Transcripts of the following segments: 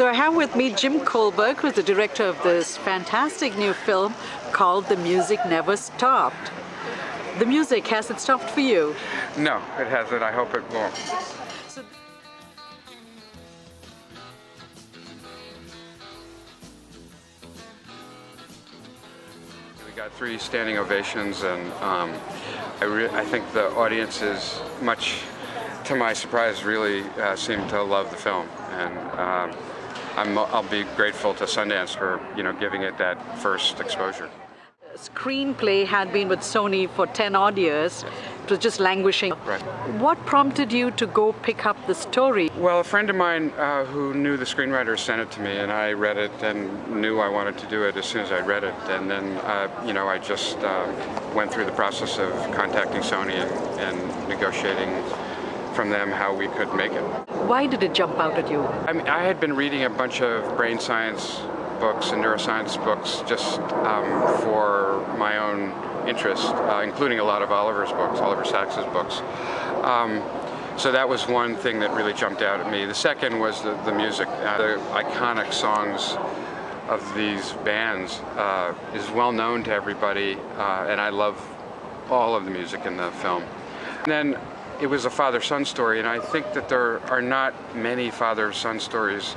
So I have with me Jim Kohlberg, who's the director of this fantastic new film called The Music Never Stopped. The music, has it stopped for you? No, it hasn't. I hope it won't. So We got 3 standing ovations, and I think the audience is, much to my surprise, really seemed to love the film, and I'll be grateful to Sundance for giving it that first exposure. screenplay had been with Sony for 10 odd years. It was just languishing. Right. What prompted you to go pick up the story? Well, a friend of mine who knew the screenwriter sent it to me, and I read it and knew I wanted to do it as soon as I read it. And then, I just went through the process of contacting Sony and negotiating from them how we could make it. Why did it jump out at you? I mean, I had been reading a bunch of brain science books and neuroscience books just for my own interest, including a lot of Oliver Sacks's books. So that was one thing that really jumped out at me. The second was the music. The iconic songs of these bands is well known to everybody, and I love all of the music in the film. And then it was a father-son story, and I think that there are not many father-son stories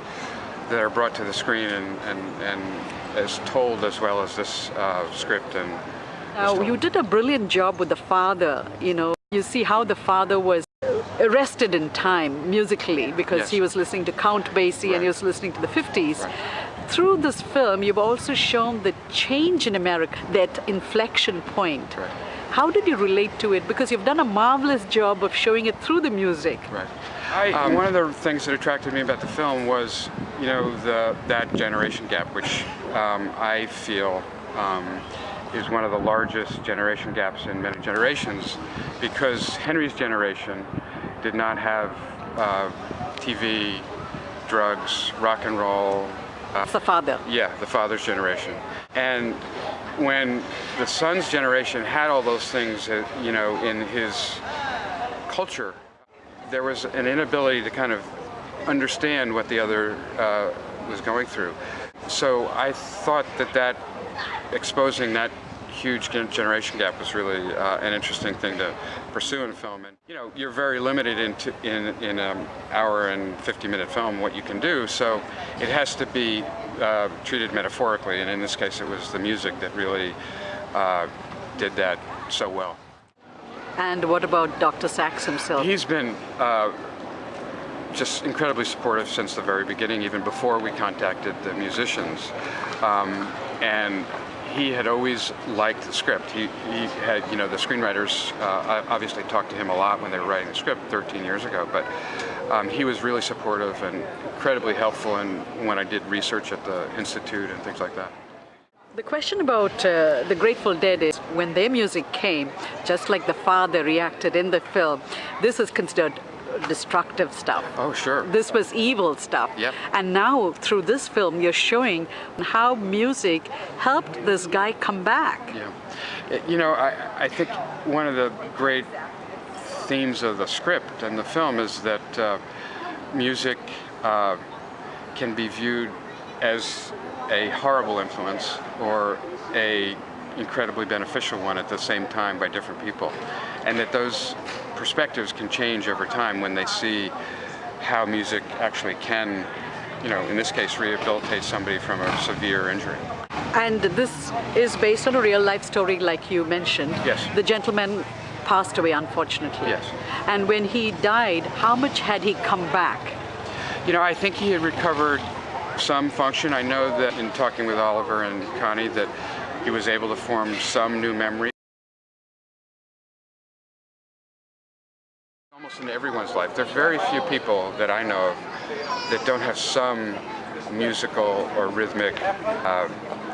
that are brought to the screen and as told as well as this script. And Now, you did a brilliant job with the father. You see how the father was arrested in time musically because Yes. he was listening to Count Basie Right. and he was listening to the 50s. Right. Through this film, you've also shown the change in America, that inflection point. Right. How did you relate to it? Because you've done a marvelous job of showing it through the music. Right. One of the things that attracted me about the film was, that generation gap, which I feel is one of the largest generation gaps in many generations, because Henry's generation did not have TV, drugs, rock and roll. It's the father. Yeah, the father's generation. And when the son's generation had all those things, in his culture, there was an inability to kind of understand what the other was going through. So I thought that exposing that huge generation gap was really an interesting thing to pursue in a film. And you're very limited in an hour and 50-minute film what you can do, so it has to be treated metaphorically, and in this case it was the music that really did that so well. And what about Dr. Sacks himself? He's been just incredibly supportive since the very beginning, even before we contacted the musicians. And he had always liked the script. He had, the screenwriters obviously talked to him a lot when they were writing the script 13 years ago, but he was really supportive and incredibly helpful when I did research at the Institute and things like that. The question about the Grateful Dead is when their music came, just like the father reacted in the film, this is considered destructive stuff. Oh, sure. This was evil stuff. Yep. And now through this film you're showing how music helped this guy come back. Yeah. I think one of the great themes of the script and the film is that music can be viewed as a horrible influence or a incredibly beneficial one at the same time by different people, and that those perspectives can change over time when they see how music actually can, in this case, rehabilitate somebody from a severe injury. And this is based on a real life story like you mentioned. Yes. The gentleman passed away, unfortunately. Yes. And when he died, how much had he come back? I think he had recovered some function. I know that in talking with Oliver and Connie that he was able to form some new memory. Almost in everyone's life. There's very few people that I know of that don't have some musical or rhythmic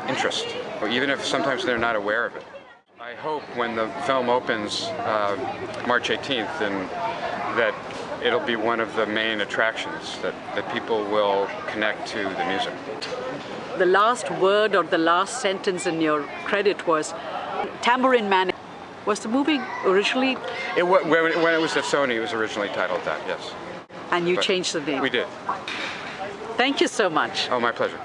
interest, even if sometimes they're not aware of it. I hope when the film opens March 18th and that it'll be one of the main attractions, that people will connect to the music. The last word or the last sentence in your credit was Tambourine Man. Was the movie originally? When it was at Sony, it was originally titled that, yes. And you But changed the name. We did. Thank you so much. Oh, my pleasure.